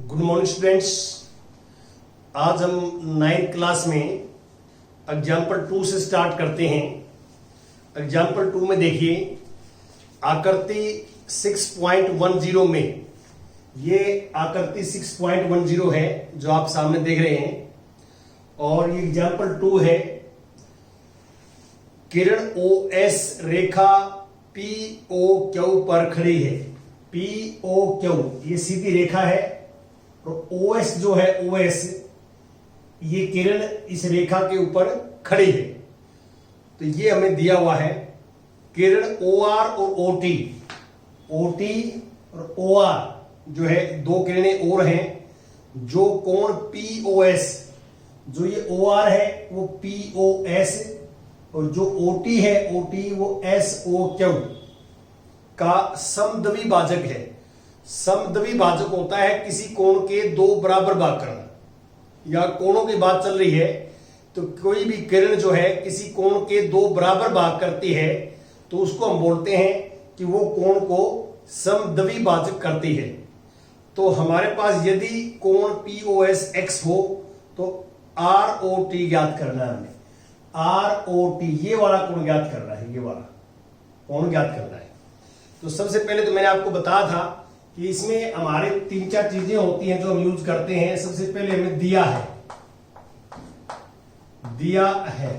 Good morning students. आज हम 9th class में एग्जाम्पल 2 से स्टार्ट करते हैं। एग्जाम्पल 2 में देखिए, आकृति 6.10 में, ये आकृति 6.10 है जो आप सामने देख रहे हैं, और ये एग्जाम्पल 2 है। किरण OS रेखा POQ पर खड़ी है। POQ ये सीधी रेखा है, और OS जो है OS, ये किरण इस रेखा के ऊपर खड़ी है। तो ये हमें दिया हुआ है किरण OR और OT और OR जो है, दो किरणें और हैं जो कोण POS, जो ये OR है वो POS, और जो OT है OT वो SOQ का समद्वि भाजक है। समद्वि भाजक होता है किसी कोण के दो बराबर भाग करना, या कोणों की बात चल रही है तो कोई भी किरण जो है किसी कोण के दो बराबर भाग करती है तो उसको हम बोलते हैं कि वो कोण को समद्वि भाजक करती है। तो हमारे पास यदि कोण POS X हो तो ROT ज्ञात करना है हमें। ROT ये वाला कोण ज्ञात करना है, ये वाला कोण ज्ञात करना है। तो सबसे पहले तो मैंने आपको बताया था कि इसमें हमारे 3-4 चीजें होती हैं जो हम यूज करते हैं। सबसे पहले हमें दिया है,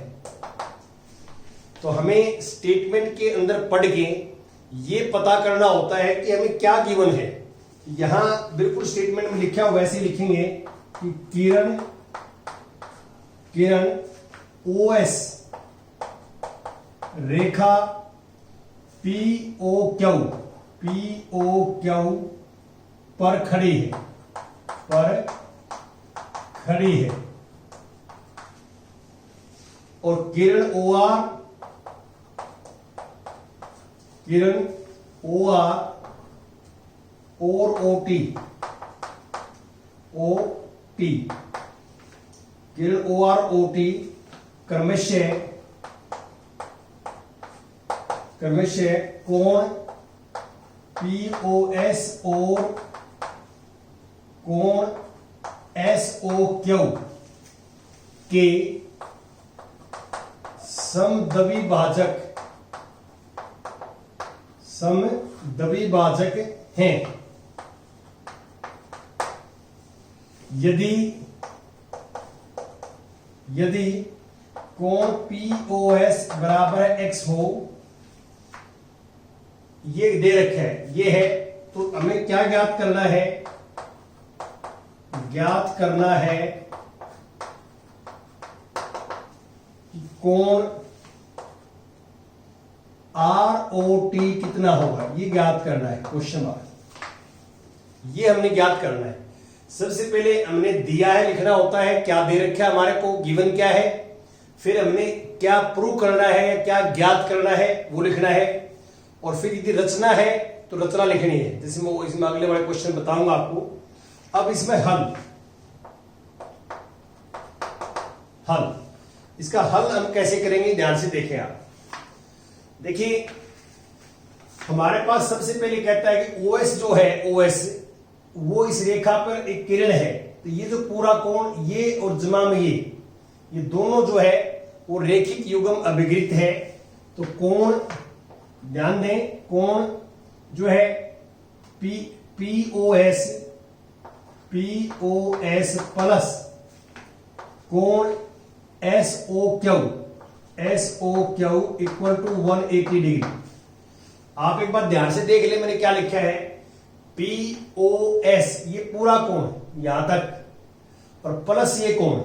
तो हमें स्टेटमेंट के अंदर पढ़ के ये पता करना होता है कि हमें क्या गिवन है। यहां बिल्कुल स्टेटमेंट में लिखा हुआ वैसे लिखेंगे कि किरण OS रेखा POQ पर खड़ी है, और किरण OR और OT किरण OR OT क्रमशः कोण POS और कोण SOQ के समद्वि भाजक हैं। यदि कोण POS बराबर X हो, ये दे रखा है, ये है, तो हमें क्या ज्ञात करना है? ज्ञात करना है कि कोण ROT कितना होगा, ये ज्ञात करना है। क्वेश्चन मार्क, ये हमने ज्ञात करना है। सबसे पहले हमने दिया है लिखना होता है, क्या दे रखा है हमारे को, गिवन क्या है, फिर हमने क्या प्रूव करना है या क्या ज्ञात करना है वो लिखना है, और फिर यदि रचना है तो रचना लिखनी है, जैसे मैं इसमें अगले वाले क्वेश्चन बताऊंगा आपको। अब इसमें हल, इसका हल हम कैसे करेंगे, ध्यान से देखें आप। देखिए, हमारे पास सबसे पहले कहता है कि OS जो है, OS वो इस रेखा पर एक किरण है, तो ये जो पूरा कोण, ये और जमा में ये दोनों जो है वो रेखिक युग्म अभिगृत है। तो कोण, ध्यान दें, कोण जो है POS प्लस कोण SOQ इक्वल टू 180 डिग्री। आप एक बार ध्यान से देख ले, मैंने क्या लिखा है, POS ये पूरा कोण यहां तक, और प्लस ये कोण,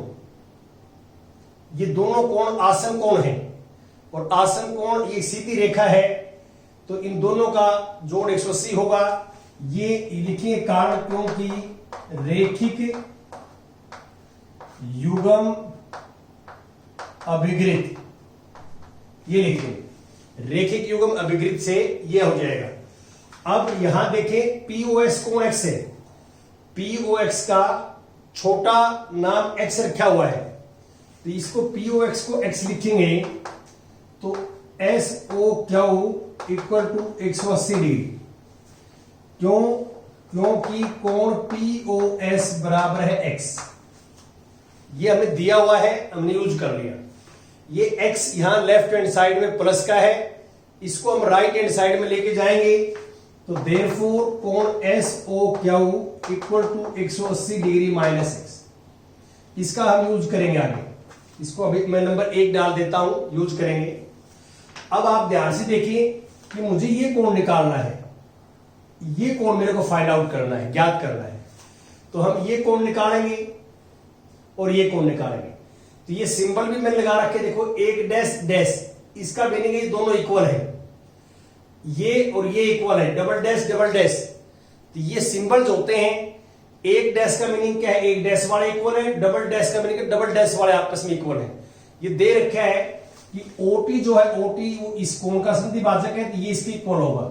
ये दोनों कोण आसन कोण है, और आसन कोण ये सीधी रेखा है, तो इन दोनों का जोड़ 180 होगा। ये लिखिए कारण, क्योंकि रेखिक युग्म अभिगृत, ये लिखिए रेखिक युग्म अभिगृत से ये हो जाएगा। अब यहां देखें, POS कोण X है, POX का छोटा नाम X रखा हुआ है, तो इसको POX को X लिखेंगे तो SOQ इक्वल टू 180 डिग्री। क्यों? क्योंकि कोण POS बराबर है x। ये हमें दिया हुआ है, हमने यूज कर लिया। ये x यहां लेफ्ट हैंड साइड में प्लस का है, इसको हम राइट हैंड साइड में लेके जाएंगे, तो देयरफॉर कोण SOQ equal to 180 degree minus x। इसका हम यूज करेंगे आगे। इसको अभी मैं नंबर 1 डाल देता हूं, यूज करेंगे। अब आप ध्यान से देखिए कि मुझे ये कोण निकालना है, ये कोण मेरे को फाइंड आउट करना है, ज्ञात करना है। तो हम ये कोण निकालेंगे और ये कोण निकालेंगे। तो ये सिंबल भी मैंने लगा रखे, देखो एक डैश डैश, इसका मीनिंग है दोनों इक्वल है, ये और ये इक्वल है, डबल डैश डबल डैश। तो ये सिंबल्स होते हैं, एक डैश का मीनिंग क्या है, एक डैश वाले इक्वल है, डबल डैश का मीनिंग डबल डैश वाले आपस में इक्वल है। ये दे रखा है कि OT जो है, OT वो इस कोण का समद्वि भाजक है, तो ये इसके इक्वल होगा,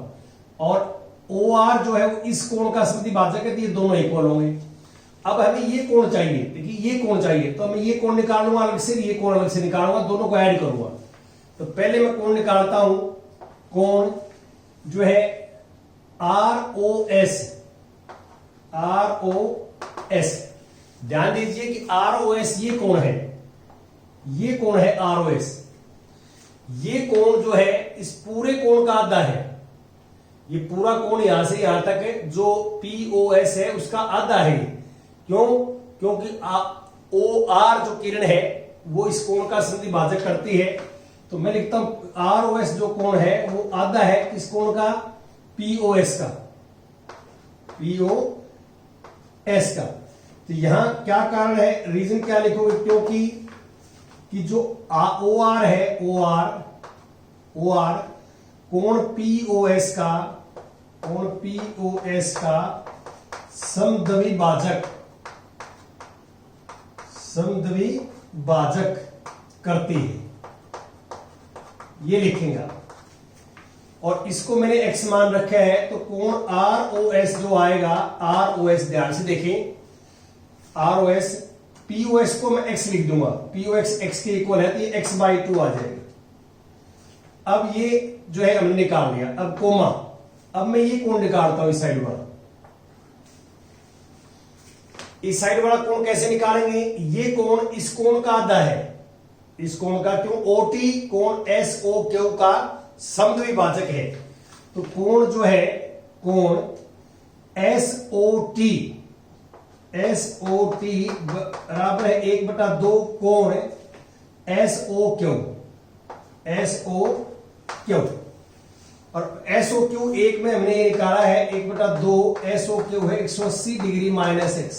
और OR जो है वो इस कोण का समद्वि भाजक है, तो ये दोनों इक्वल होंगे। अब हमें ये कोण चाहिए, देखिए ये कोण चाहिए, तो मैं ये कोण निकालूंगा अलग से, ये कोण अलग से निकालूंगा, दोनों को ऐड करूंगा। तो पहले मैं कोण निकालता हूं, कोण जो है ROS। ध्यान दीजिए कि ROS ये कोण है, ये कोण है ROS। ये कोण जो है इस पूरे कोण का आधा है, ये पूरा कोण यहां से यहां तक है, जो POS है उसका आधा है। क्यों? क्योंकि OR जो किरण है वो इस कोण का समद्वि भाजक करती है। तो मैं लिखता हूं ROS जो कोण है वो आधा है किस कोण का, POS का, POS का। तो यहां क्या कारण है, रीजन क्या लिखोगे, क्योंकि कि जो OR है, OR कोण POS का, कोण POS का समद्वि भाजक करती है, ये लिखेंगे आप। और इसको मैंने x मान रखा है, तो कोण ROS जो आएगा, ROS ध्यान से देखें, ROS POS को मैं x लिख दूंगा, POS x के इक्वल है, तो ये x/2 आ जाएगा। अब ये जो है हमने निकाल लिया। अब कोमा, अब मैं ये कोण निकालता हूं, इस साइड वाला। इस साइड वाला कोण कैसे निकालेंगे, ये कोण इस कोण का आधा है, इस कोण का, क्यों, OT कोण SOQ का समद्वि भाजक है। तो कोण जो है, कोण SOT बराबर है 1/2 कोण SOQ। और SOQ एक में हमने ये निकाला है 1/2, SOQ है 180 डिग्री माइनस x।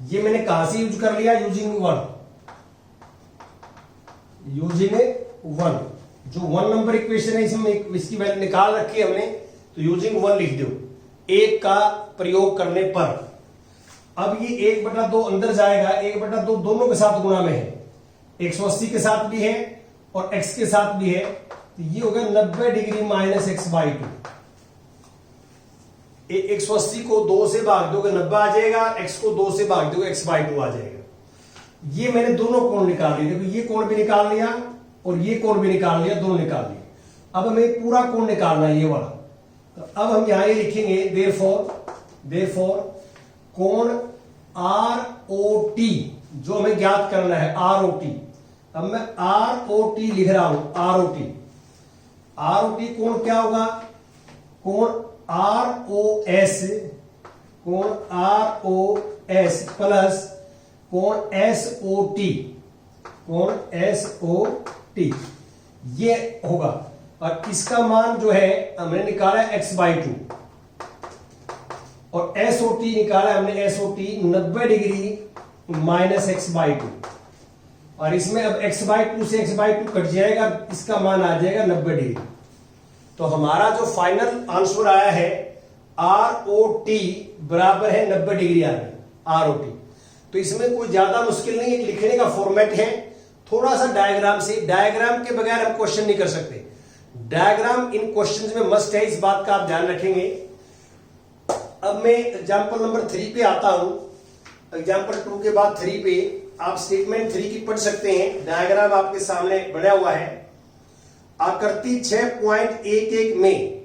ये मैंने कहां से यूज कर लिया, यूजिंग 1, जो 1 नंबर इक्वेशन है, इसमें इसकी वैल्यू निकाल रखी है हमने, तो यूजिंग 1 लिख दो, 1 का प्रयोग करने पर। अब ये 1/2 अंदर जाएगा, 1/2 दोनों के साथ गुणा में है, 180 के साथ भी है और x के साथ भी है, तो ये हो गया 90 डिग्री माइनस x/2। 180 को 2 से भाग दोगे 90 आ जाएगा, x को 2 से भाग दोगे x/2 आ जाएगा। ये मैंने दोनों कोण निकाल लिए, देखो ये कोण भी निकाल लिया और ये कोण भी निकाल लिया, दोनों निकाल लिए। अब हमें पूरा कोण निकालना है, ये वाला। तो अब हम यहां ये लिखेंगे, देयरफॉर कोण ROT जो हमें ज्ञात करना है, ROT। अब मैं ROT लिख रहा हूं, ROT कोण क्या होगा, कोण ROS प्लस कोण SOT, ये होगा। और इसका मान जो है हमने निकाला है x/2, और SOT निकाला है हमने, SOT 90 डिग्री माइनस x/2। और इसमें अब x/2 से x/2 कट जाएगा, इसका मान आ जाएगा 90 डिग्री। तो हमारा जो फाइनल आंसर आया है ROT बराबर है 90 डिग्री आ गई, ROT। तो इसमें कोई ज्यादा मुश्किल नहीं है, लिखने का फॉर्मेट है, थोड़ा सा डायग्राम से, डायग्राम के बगैर हम क्वेश्चन नहीं कर सकते। डायग्राम इन क्वेश्चंस में मस्ट है, इस बात का आप ध्यान रखेंगे। अब मैं एग्जांपल नंबर 3 पे आता हूं। एग्जांपल 2 के बाद 3 पे आप स्टेटमेंट 3 की पढ़ सकते हैं, डायग्राम आपके सामने बना हुआ है। आकृति 6.11 में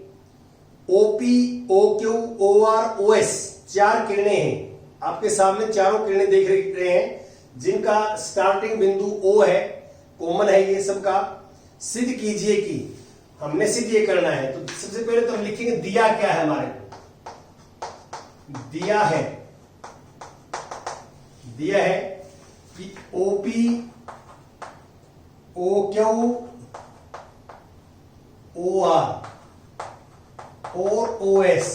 OP, O Q, O R, O S, 4 किरणें हैं। आपके सामने चारों किरणें देख रहे हैं, जिनका स्टार्टिंग बिंदु O है, कॉमन है ये सबका। सिद्ध कीजिए कि, हमने सिद्ध ये करना है, तो सबसे पहले तो हम लिखेंगे दिया क्या है हमारे को। दिया है कि OP, O Q, O R और ओ एस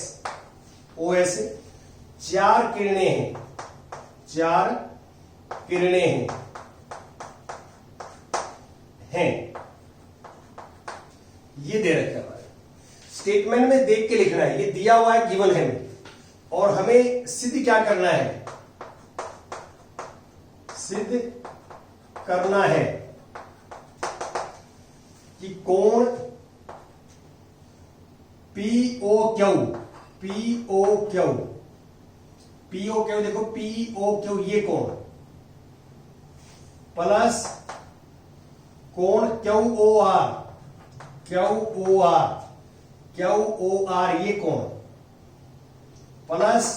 4 किरणें हैं, 4 किरणें हैं। ये दे रखा है हमारे स्टेटमेंट में, देख के लिखना है। ये दिया हुआ है, गिवन है हमें, और हमें सिद्ध क्या करना है, सिद्ध करना है कि कोण POQ, देखो POQ ये कोण प्लस कोण QOR ये कोण प्लस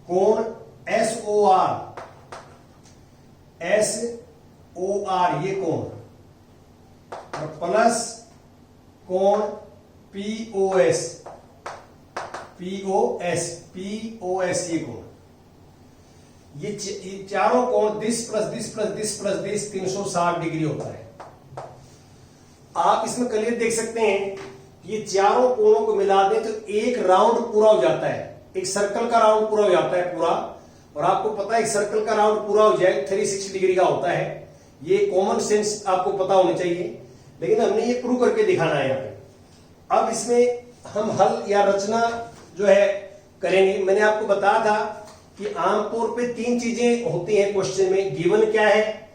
कोण SOR ये कोण और प्लस कोण POS ये कोण। ये चारों कोण दिस प्लस 360 डिग्री होता है। आप इसमें क्लियर देख सकते हैं, ये चारों कोणों को मिला दें तो एक राउंड पूरा हो जाता है, एक सर्कल का राउंड पूरा हो जाता है पूरा। और आपको पता है एक सर्कल का राउंड पूरा हो जाए 360 डिग्री का होता है। ये कॉमन सेंस आपको पता होना चाहिए, लेकिन हमने ये प्रूव करके दिखाना है यहाँ पे। अब इसमें हम हल या रचना जो है करेंगे। मैंने आपको बताया था कि आमतौर पे 3 चीजें होती हैं क्वेश्चन में, गिवन क्या है,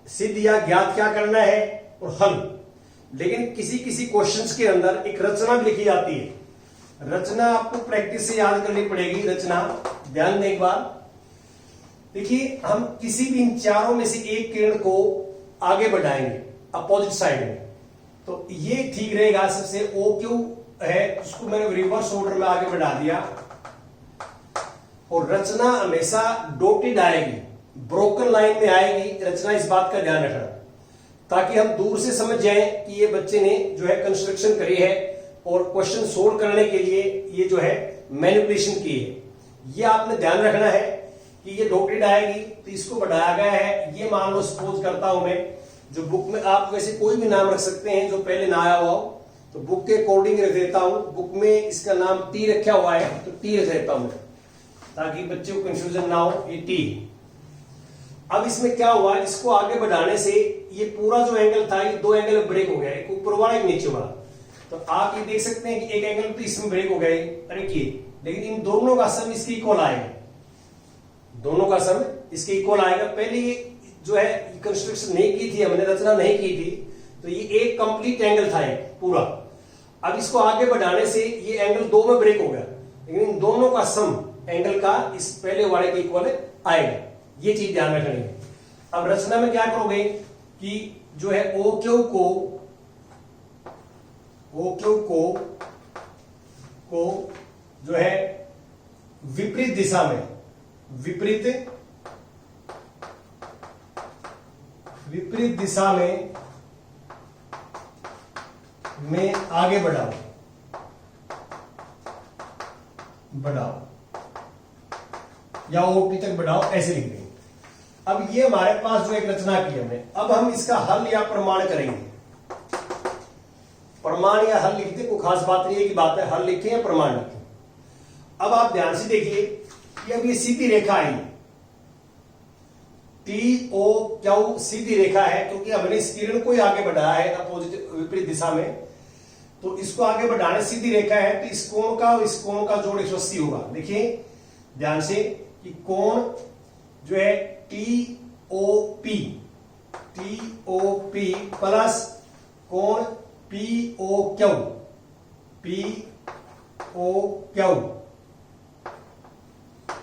सिद्ध या ज्ञात क्या करना है, और हल। लेकिन किसी किसी क्वेश्चंस के अंदर एक रचना भी लिखी जाती है। रचना आपको प्रैक्टिस से याद करनी पड़ेगी। रचना ध्यान दें एक बार, देखिए हम किसी भी इन चारों में से एक किरण को आगे बढ़ाएंगे अपोजिट साइड में, तो ये ठीक रहेगा। सबसे OQ है, उसको मैंने रिवर्स ऑर्डर में आगे बढ़ा दिया। और रचना हमेशा डॉटेड आएगी, ब्रोकन लाइन में आएगी रचना। इस बात का ध्यान रखना, ताकि हम दूर से समझ जाएं कि ये बच्चे ने जो है कंस्ट्रक्शन करी है और क्वेश्चन सोल्व करने के लिए ये जो है मैनिपुलेशन की है। ये आपने ध्यान रखना है कि ये डॉटेड आएगी, तो इसको बढ़ाया गया है। ये मान लो सपोज करता हूं मैं, जो बुक में आप वैसे कोई भी नाम रख सकते हैं जो पहले ना आया हुआ हो, तो बुक के अकॉर्डिंग रख देता हूं। बुक में इसका नाम T रखा हुआ है, तो T रख देता हूं ताकि बच्चे को कंफ्यूजन ना हो। ये T। अब इसमें क्या हुआ, इसको आगे बढ़ाने से ये पूरा जो एंगल था, ये 2 एंगल ब्रेक हो गया, एक ऊपर वाला एक नीचे वाला। तो आप ये देख सकते हैं कि एक एंगल तो इसमें ब्रेक हो गया, अरे किए, लेकिन इन दोनों का सम इसके इक्वल आएगा, दोनों का सम इसके इक्वल आएगा। पहले ये जो है कंस्ट्रक्शन नहीं की थी हमने, रचना नहीं की थी, तो ये एक कंप्लीट एंगल था ये पूरा। अब इसको आगे बढ़ाने से ये एंगल 2 में ब्रेक हो गया, लेकिन इन दोनों का सम एंगल का इस पहले वाले के इक्वल आएगा। ये चीज ध्यान रखनी है। अब रचना में क्या करोगे कि जो है OQ को जो है विपरीत दिशा में, विपरीत दिशा में आगे बढ़ाओ या OP तक बढ़ाओ, ऐसे लिख देंगे। अब ये हमारे पास जो एक रचना की हमने, अब हम इसका हल या प्रमाण करेंगे। प्रमाण या हल लिखते कोई खास बात नहीं है कि बात है हल लिखे या प्रमाण लिखे। अब आप ध्यान से देखिए कि अब ये सीधी रेखा है, TOQ सीधी रेखा है, क्योंकि हमने इस किरण को ही आगे बढ़ाया है अपोजिट विपरीत दिशा में, तो इसको आगे बढ़ाने सीधी रेखा है, तो इस कोण का और इस कोण का जोड़ 180 होगा। देखिए ध्यान से कि कोण जो है TOP प्लस कोण POQ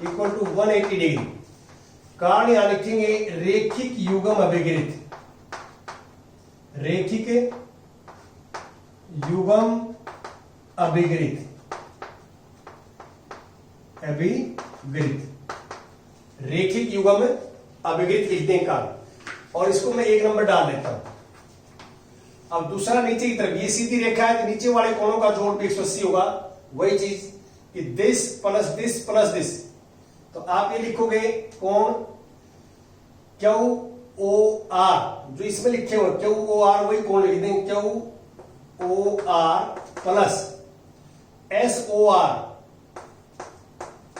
इक्वल टू 180 डिग्री। कारण यहां लिखेंगे रेखिक युग्म अभिगिरित, रेखिक युग्म अभिगृत, अभिगृत, रेखिक युग्म अभिगृत लिख दें कारण, और इसको मैं 1 नंबर डाल देता हूं। अब दूसरा नीचे की तरफ, ये सीधी रेखा है तो नीचे वाले कोणों का जोड़ भी 180 होगा। वही चीज कि this plus this plus this, तो आप ये लिखोगे कोण क्यू ओ आर, जो इसमें लिखे हुए क्यू ओ आर वही कोण लिख देंगे, Q O R plus S O R,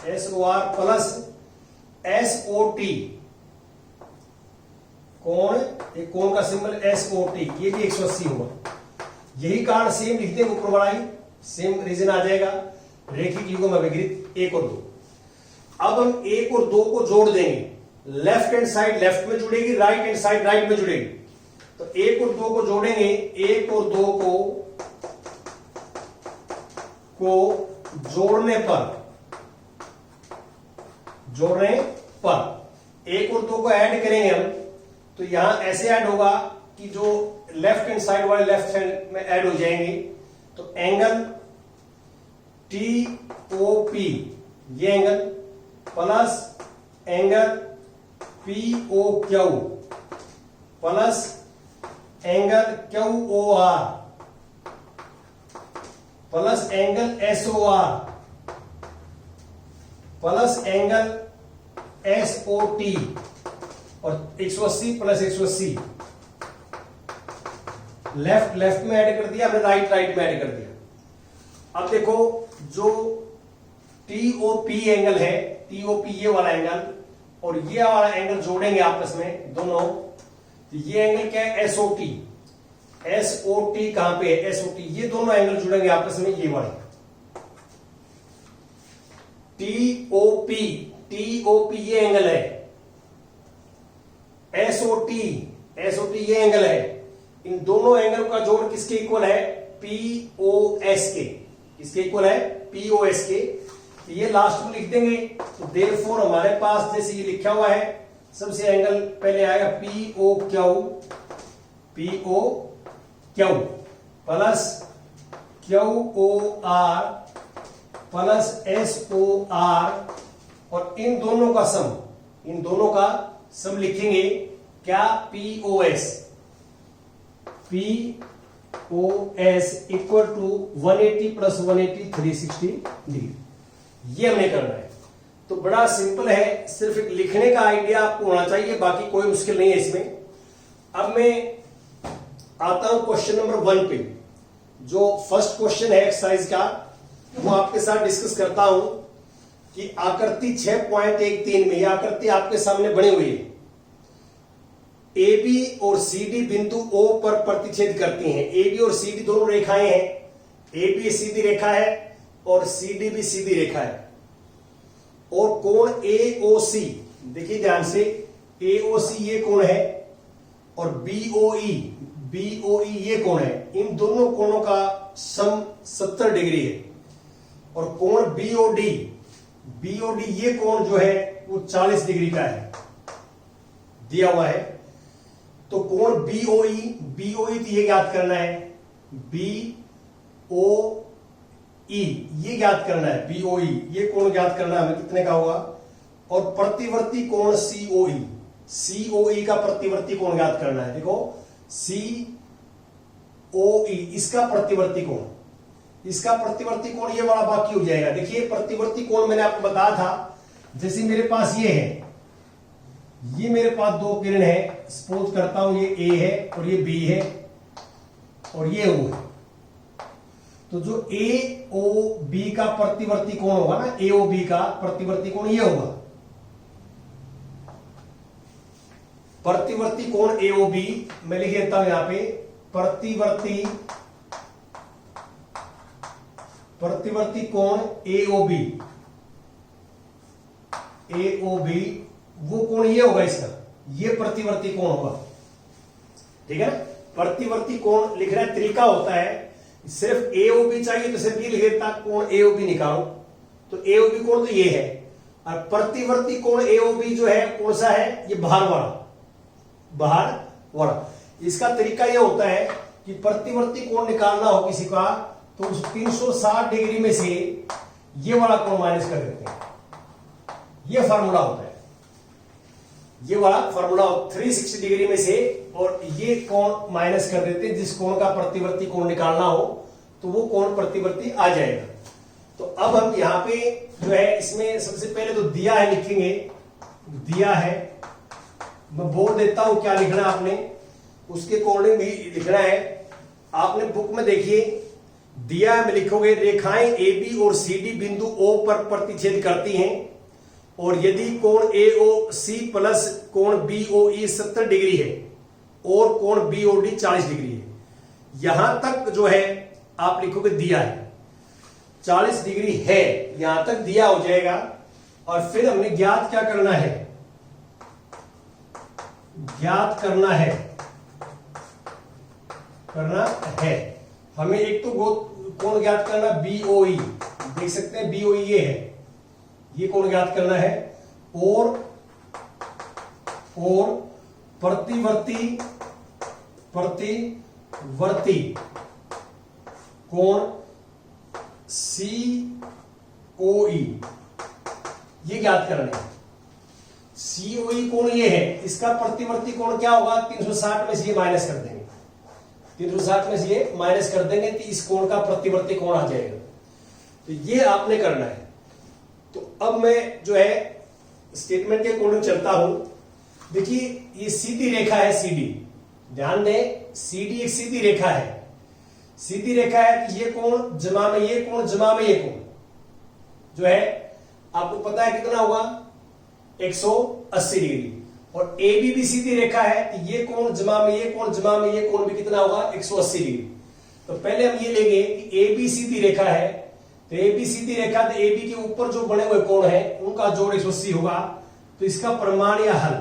S O R plus S O T, कोण, एक कोण का सिंबल एस ओ टी, ये भी 180 होगा। यही कारण सेम लिखते हैं ऊपर वाला ही, सेम रीजन आ जाएगा। रेखिक युग्म अभिगृत 1 और 2। अब हम 1 और 2 को जोड़ देंगे, लेफ्ट हैंड साइड लेफ्ट में जुड़ेगी, राइट हैंड साइड राइट में जुड़ेगी। तो 1 और 2 को जोड़ेंगे, 1 और 2 को जोड़ने पर 1 और 2 को ऐड करेंगे हम, तो यहां ऐसे ऐड होगा कि जो लेफ्ट हैंड साइड वाले लेफ्ट हैंड में ऐड हो जाएंगे। तो एंगल टी ओ पी, ये angle plus angle P O Q plus angle Q O R plus angle S O R plus angle S O T, और 180 plus 180, left left में add कर दिया हमने, राइट राइट में add कर दिया। अब देखो जो टीओपी एंगल है, टीओपी ये वाला एंगल और ये वाला एंगल जोड़ेंगे आपस में दोनों, तो ये एंगल क्या है, एसओटी। एसओटी कहां पे है, एसओटी, ये दोनों एंगल जुड़ेंगे आपस में, ये वाले टीओपी, टीओपी ये एंगल है, एसओटी, एसओटी ये एंगल है। इन दोनों एंगल का जोड़ किसके इक्वल है, पीओएस के, किसके इक्वल है, पीओएस के। तो ये लास्ट में लिख देंगे, तो देयरफॉर हमारे पास जैसे ये लिखा हुआ है, सबसे एंगल पहले आएगा PO Q plus Q O R plus S O R, और इन दोनों का सम लिखेंगे क्या, POS, POS equal to 180 plus 180 360 degree. ये हमने करना है। तो बड़ा सिंपल है, सिर्फ एक लिखने का आइडिया आपको होना चाहिए, बाकी कोई मुश्किल नहीं है इसमें। अब मैं आता हूं क्वेश्चन नंबर 1 पे, जो फर्स्ट क्वेश्चन है एक्सरसाइज का, वो आपके साथ डिस्कस करता हूं कि आकृति 6.13 में, यह आकृति आपके सामने बनी हुई है। ए बी और सी डी बिंदु ओ पर प्रतिच्छेद करती हैं। ए बी और सी डी दोनों रेखाएं हैं, ए बी सीधी रेखा है और सी डी भी सीधी रेखा है, और कोण ए ओ सी, देखिए ध्यान से, ए ओ सी ये कोण है, और बी ओ ई ये कोण है। इन दोनों कोणों का सम 70 डिग्री है। और कोण बी ओ डी ये कोण जो है वो 40 डिग्री का है, दिया हुआ है। तो कोण बीओई तो ये ज्ञात करना है, बीओई ये ज्ञात करना है, बीओई ये कोण ज्ञात करना है हमें, कितने का होगा। और प्रतिवर्ती कोण सीओई का प्रतिवर्ती कोण ज्ञात करना है। देखो सीओई इसका प्रतिवर्ती कोण, ये वाला बाकी हो जाएगा। देखिए प्रतिवर्ती कोण मैंने आपको बताया था, जैसे मेरे पास ये है, ये मेरे पास दो किरण है, सपोज करता हूं ये ए है और ये बी है और ये ओ है। तो जो ए ओ बी का प्रतिवर्ती कोण होगा ना, ए ओ बी का प्रतिवर्ती कोण ये होगा, प्रतिवर्ती कोण ए ओ बी, मैं लिख देता हूं यहां पे प्रतिवर्ती कोण ए ओ बी, वो कोण ये होगा, इसका ये प्रतिवर्ती कोण होगा, ठीक है। प्रतिवर्ती कोण लिखना तरीका होता है, सिर्फ ए ओ बी चाहिए तो सिर्फ ये लिख देता, कोण ए ओ बी निकालो, तो ए ओ बी कोण तो ये है। और प्रतिवर्ती कोण ए ओ बी जो है कौन सा है, ये बाहर वाला। इसका तरीका ये होता है कि प्रतिवर्ती कोण निकालना हो किसी का, तो उस 360 डिग्री में से ये वाला कोण माइनस कर देते हैं। ये फार्मूला होता है, ये वाला फार्मूला 360 डिग्री में से और ये कोण माइनस कर देते हैं। जिस कोण का प्रतिवर्ती कोण निकालना हो तो वो कोण प्रतिवर्ती आ जाएगा। तो अब हम यहां पे जो है इसमें सबसे पहले तो दिया है लिखेंगे, दिया है, मैं बोल देता हूं क्या लिखना है आपने, उसके अकॉर्डिंग भी लिखना है। आपने बुक में देखिए दिया है, में लिखोगे रेखाएं ए बी और सी डी बिंदु O पर प्रतिच्छेद करती हैं और यदि कोण AOC प्लस कोण BOE 70 डिग्री है और कोण BOD 40 डिग्री है, यहां तक जो है आप लिखोगे दिया है 40 डिग्री है, यहां तक दिया हो जाएगा। और फिर हमने ज्ञात क्या करना है, ज्ञात करना है हमें एक तो कोण ज्ञात करना BOE, देख सकते हैं BOE ये है, ये कोण ज्ञात करना है और प्रतिवर्ती कोण COE ये ज्ञात करना है। COE कोण ये है, इसका प्रतिवर्ती कोण क्या होगा, 360 में से ये माइनस कर देंगे, 360 में से ये माइनस कर देंगे तो इस कोण का प्रतिवर्ती कोण आ जाएगा। तो ये आपने करना है। तो अब मैं जो है स्टेटमेंट के अकॉर्डिंग चलता हूं। देखिए ये सीधी रेखा है CD, ध्यान दें CD एक सीधी रेखा है, सीधी रेखा है कि ये कोण जमा में ये कोण जमा में ये कोण जो है आपको पता है कितना होगा 180 डिग्री। और AB भी सीधी रेखा है कि ये कोण जमा में ये कोण जमा में ये कोण भी कितना होगा 180 डिग्री। तो पहले हम ये लेंगे कि AB सीधी रेखा है, तो AB सीधी रेखा, तो AB के ऊपर जो बने हुए कोण है उनका जोड़ 180 होगा। तो इसका प्रमाण या हल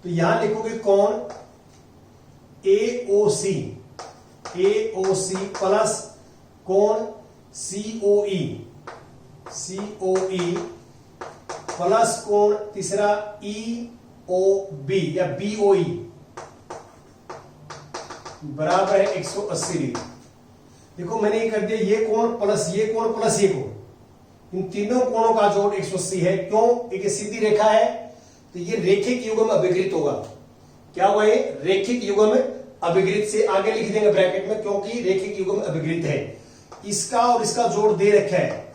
तो यहां लिखोगे कोण AOC प्लस कोण COE प्लस कोण तीसरा EOB या BOE बराबर है 180 डिग्री। देखो मैंने ये कर दिया, ये कोण प्लस ये कोण प्लस ये कोण, इन तीनों कोणों का जोड़ 180 है। क्यों, एक सीधी रेखा है तो ये रेखिक युग्म अभिकृत होगा। क्या हुआ, ये रेखिक युग्म अभिकृत से आगे लिख देंगे ब्रैकेट में, क्योंकि रेखिक युग्म अभिकृत है। इसका और इसका जोड़ दे रखा है।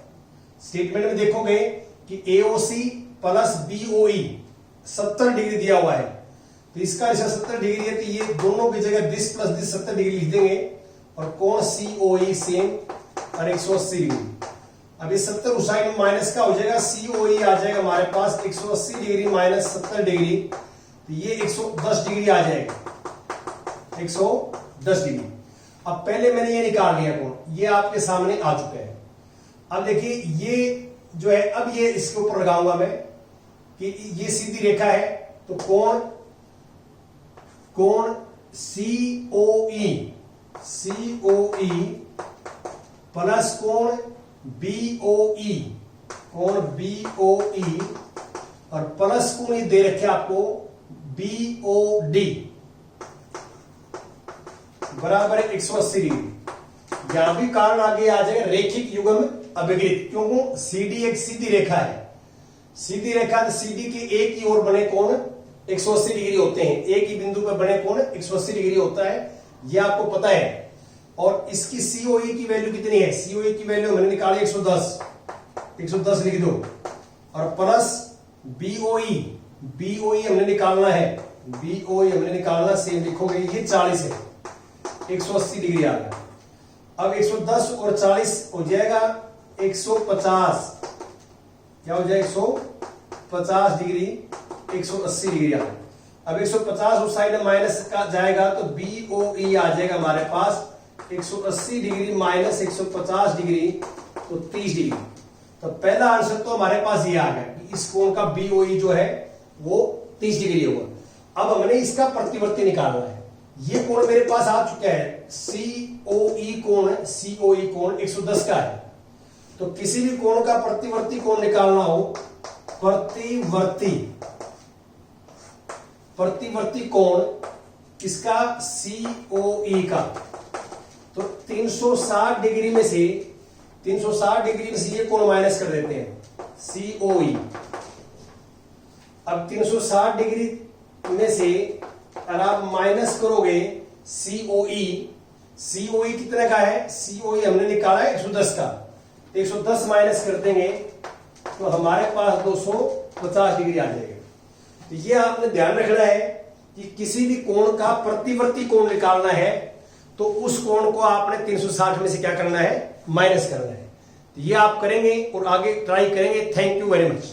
स्टेटमेंट में देखोगे कि AOC प्लस BOE 70 डिग्री दिया हुआ है, तो इसका 70 डिग्री है, तो ये दोनों की जगह दिस प्लस दिस 70 डिग्री लिख देंगे और कोण COE सेम और 180 डिग्री। अब ये 70 उस साइड में माइनस का हो जाएगा, COE आ जाएगा हमारे पास 180 डिग्री माइनस 70 डिग्री, तो ये 110 डिग्री आ जाएगा, 110 डिग्री। अब पहले मैंने ये निकाल लिया कोण, ये आपके सामने आ चुका है। अब देखिए ये जो है, अब ये इसके ऊपर लगाऊंगा मैं कि ये सीधी रेखा है, तो कोण COE प्लस कोण BOE और प्लस कोण ये दे रखे आपको BOD बराबर है 180 डिग्री। यहां भी कारण आगे आ जाएगा रेखिक युग्म अभिकृत, क्योंकि CD एक सीधी रेखा है, सीधी रेखा तो CD के एक ही ओर बने कोण 180 डिग्री होते हैं, एक ही बिंदु पर बने कोण 180 डिग्री होता है, यह आपको पता है। और इसकी COE की वैल्यू कितनी है, COE की वैल्यू मैंने निकाली 110 लिख दो, और प्लस BOE हमने निकालना है, BOE हमने निकालना, सेम लिखोगे, ये 40 है, 180 डिग्री आ गया। अब 110 और 40 हो जाएगा 150, क्या हो जाएगा 150 डिग्री, 180 डिग्री आ गया। अब 150 उस साइड में माइनस का जाएगा तो BOE आ जाएगा हमारे पास 180 डिग्री माइनस 150 डिग्री, तो 30 डिग्री। तो पहला आंसर तो हमारे पास ये आ गया कि इस कोण का BOE जो है वो 30 डिग्री होगा। अब हमने इसका प्रतिवर्ती निकालना है। ये कोण मेरे पास आ चुका है, COE कोण 110 का है। तो किसी भी कोण का प्रतिवर्ती कोण निकालना हो, प्रतिवर्ती कोण इसका COE का, तो 360 डिग्री में से 360 डिग्री में से ये कोण माइनस कर देते हैं COE। अब 360 डिग्री में से अगर आप माइनस करोगे COE कितने का है? COE हमने निकाला है 110 का, 110 माइनस कर देंगे तो हमारे पास 250 डिग्री आ जाएगा। तो ये आपने ध्यान रखना है कि किसी भी कोण का प्रतिवर्ती कोण निकालना है तो उस कोण को आपने 360 में से क्या करना है? माइनस करना है। तो ये आप करेंगे और आगे ट्राई करेंगे। Thank you very much.